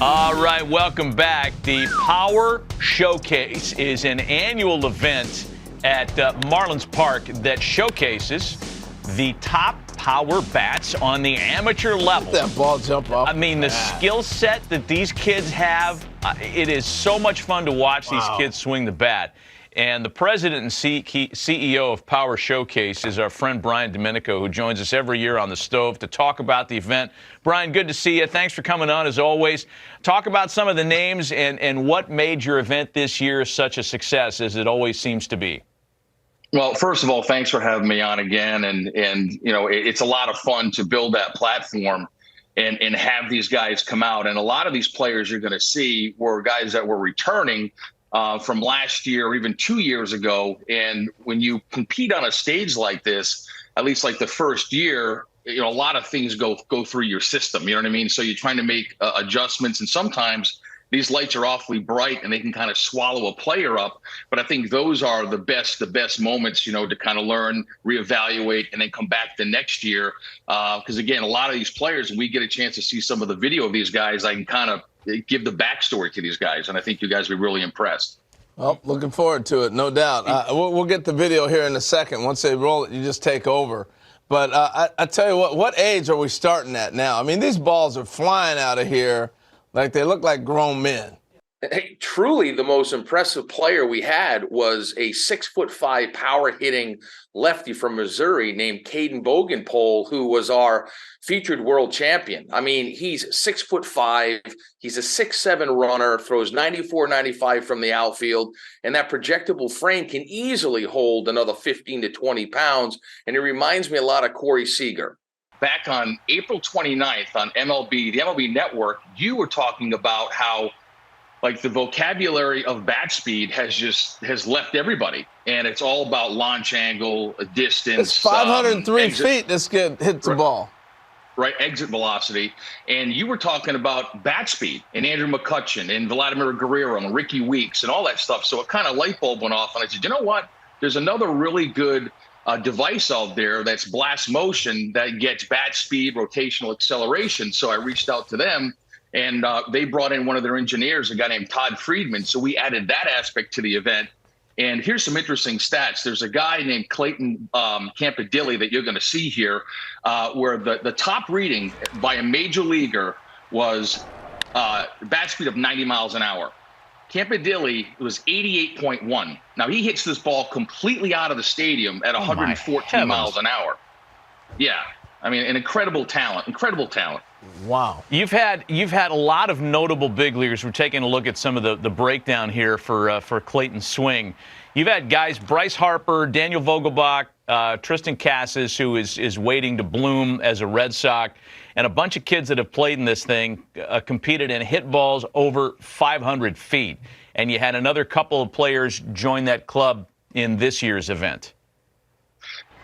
All right, welcome back. The Power Showcase is an annual event at Marlins Park that showcases the top power bats on the amateur level. Let that ball jump off. I mean, the skill set that these kids have, it is so much fun to watch these kids swing the bat. And the president and CEO of Power Showcase is our friend Brian Domenico, who joins us every year on the stove to talk about the event. Brian, good to see you. Thanks for coming on, as always. Talk about some of the names and what made your event this year such a success, as it always seems to be. Well, first of all, thanks for having me on again. And you know, it's a lot of fun to build that platform and have these guys come out. And a lot of these players you're going to see were guys that were returning from last year or even 2 years ago. And when you compete on a stage like this, at least like the first year, you know, a lot of things go through your system. You know what I mean? So you're trying to make adjustments, and sometimes these lights are awfully bright and they can kind of swallow a player up. But I think those are the best moments, you know, to kind of learn, reevaluate, and then come back the next year. Because again, a lot of these players, when we get a chance to see some of the video of these guys, I can kind of give the backstory to these guys, and I think you guys will be really impressed. Well, looking forward to it, no doubt. We'll get the video here in a second. Once they roll it, you just take over. But I tell you what age are we starting at now? I mean, these balls are flying out of here like they look like grown men. Hey, truly the most impressive player we had was a 6'5" power hitting lefty from Missouri named Caden Bogenpole, who was our featured world champion. I mean, he's 6'5", he's a 6'7" runner, throws 94, 95 from the outfield, and that projectable frame can easily hold another 15 to 20 pounds. And it reminds me a lot of Corey Seager. Back on April 29th on the MLB Network, you were talking about how like the vocabulary of bat speed has left everybody, and it's all about launch angle, distance. It's 503 feet this kid hits the ball. Right, exit velocity. And you were talking about bat speed and Andrew McCutchen and Vladimir Guerrero and Ricky Weeks and all that stuff. So it kind of light bulb went off, and I said, you know what? There's another really good device out there that's blast motion that gets bat speed, rotational acceleration. So I reached out to them. And they brought in one of their engineers, a guy named Todd Friedman. So we added that aspect to the event. And here's some interesting stats. There's a guy named Clayton Campadilli that you're going to see here, where the top reading by a major leaguer was bat speed of 90 miles an hour. Campadilli was 88.1. Now, he hits this ball completely out of the stadium at 114 miles an hour. Yeah. I mean, an incredible talent. Wow. You've had a lot of notable big leaguers. We're taking a look at some of the breakdown here for Clayton's swing. You've had guys, Bryce Harper, Daniel Vogelbach, Tristan Casas, who is waiting to bloom as a Red Sox, and a bunch of kids that have played in this thing, competed and hit balls over 500 feet. And you had another couple of players join that club in this year's event.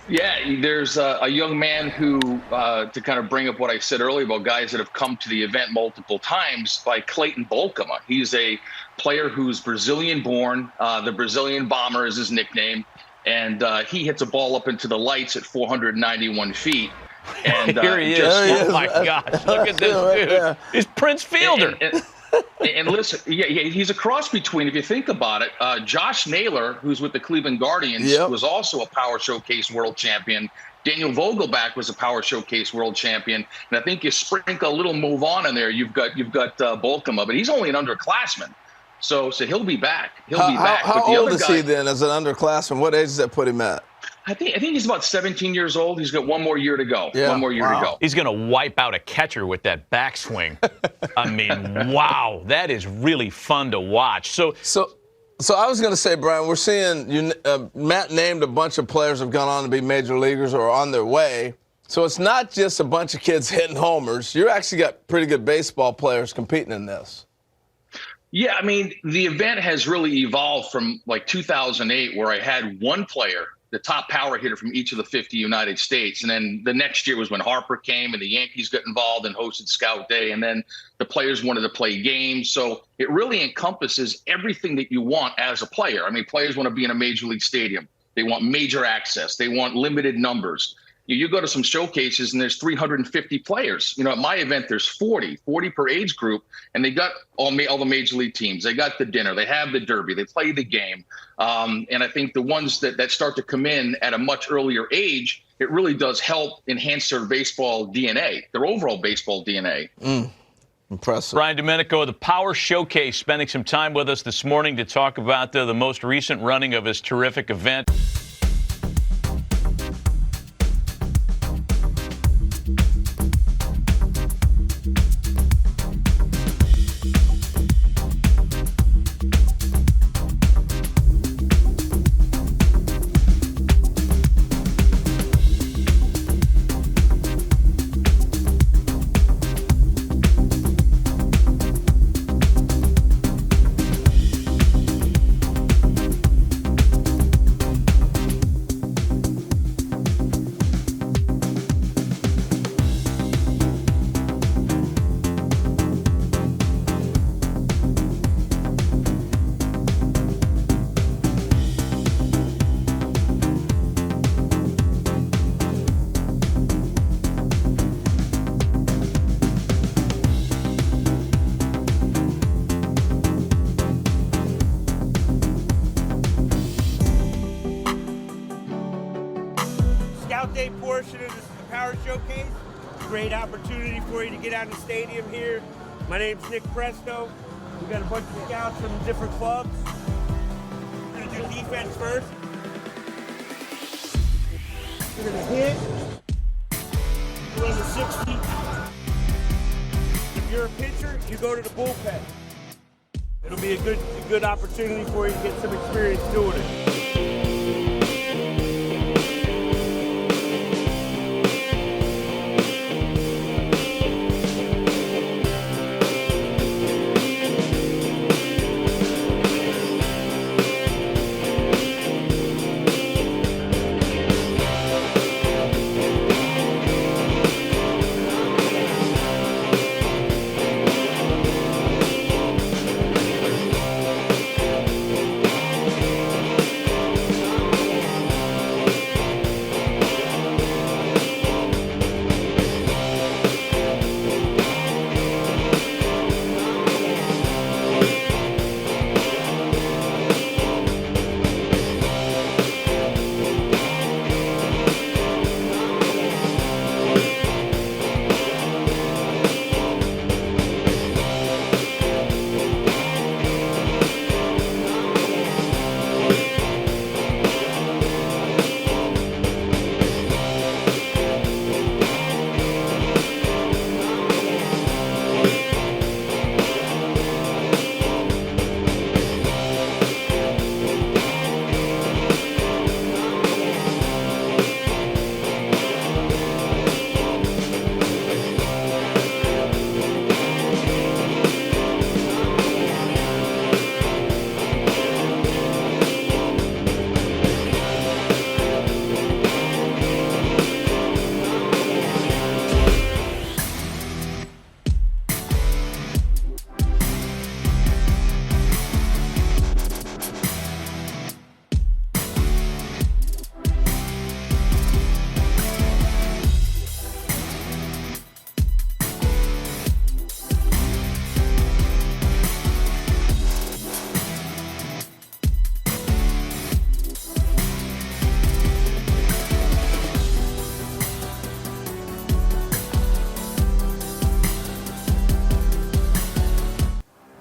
Yeah, there's a young man who, to kind of bring up what I said earlier about guys that have come to the event multiple times, by Clayton Bolkema. He's a player who's Brazilian-born. The Brazilian Bomber is his nickname. And he hits a ball up into the lights at 491 feet. And here he is. Oh, my gosh. Look at this dude. He's Prince Fielder. And listen, yeah, he's a cross between, if you think about it, Josh Naylor, who's with the Cleveland Guardians, was also a Power Showcase world champion. Daniel Vogelbach was a Power Showcase world champion. And I think you sprinkle a little move on in there, you've got Bolkema, but he's only an underclassman. So he'll be back. How old is he then as an underclassman? What age does that put him at? I think he's about 17 years old. He's got one more year to go. Yeah. One more year to go. He's going to wipe out a catcher with that backswing. I mean, wow, that is really fun to watch. So I was going to say, Brian, we're seeing Matt named a bunch of players have gone on to be major leaguers or are on their way. So it's not just a bunch of kids hitting homers. You actually got pretty good baseball players competing in this. Yeah, I mean, the event has really evolved from like 2008, where I had one player, the top power hitter from each of the 50 United States. And then the next year was when Harper came and the Yankees got involved and hosted Scout Day. And then the players wanted to play games. So it really encompasses everything that you want as a player. I mean, players want to be in a major league stadium. They want major access. They want limited numbers. You go to some showcases and there's 350 players. At my event, there's 40 per age group, and they got all the major league teams. They got the dinner, they have the derby, they play the game. And I think the ones that start to come in at a much earlier age, it really does help enhance their baseball DNA, their overall baseball DNA. Impressive. Brian Domenico of the Power Showcase spending some time with us this morning to talk about the most recent running of his terrific event. Scout Day portion of this Power Showcase. Great opportunity for you to get out in the stadium here. My name's Nick Presto. We got a bunch of scouts from different clubs. We're gonna do defense first. We're gonna hit. Run the 60. If you're a pitcher, you go to the bullpen. It'll be a good opportunity for you to get some experience doing it.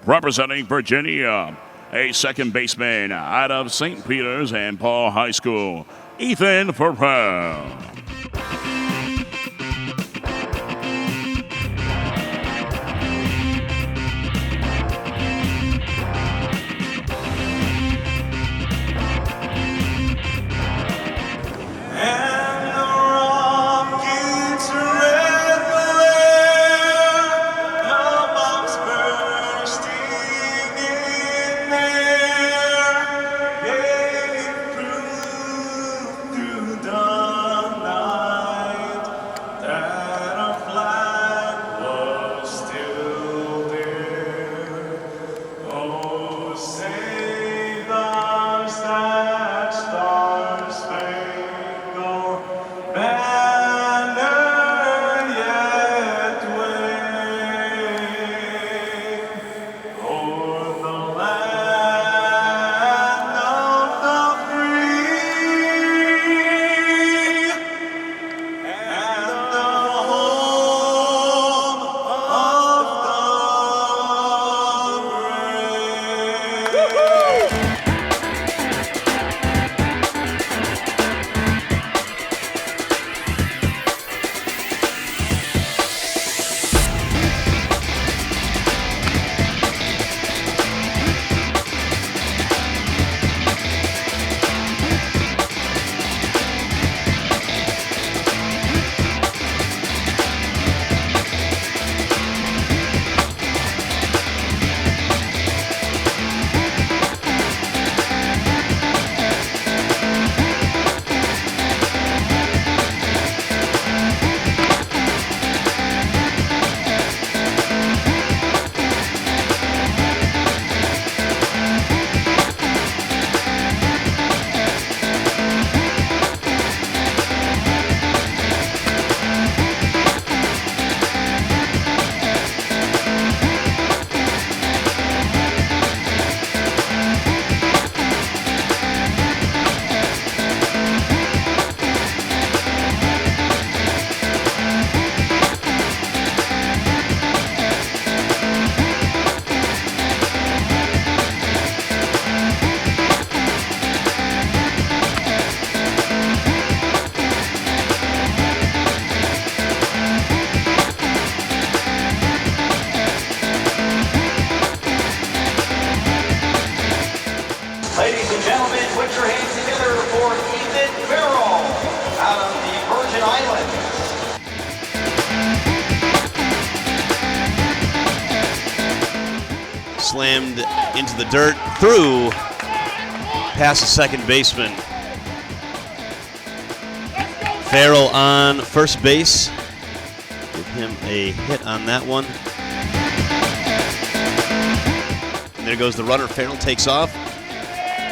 Representing Virginia, a second baseman out of St. Peter's and Paul High School, Ethan Farrell. Through the ladies and gentlemen, put your hands together for Ethan Farrell out of the Virgin Islands. Slammed into the dirt, through, past the second baseman. Farrell on first base. Give him a hit on that one. And there goes the runner. Farrell takes off.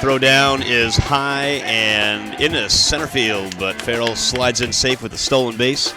Throw down is high and into center field, but Farrell slides in safe with a stolen base.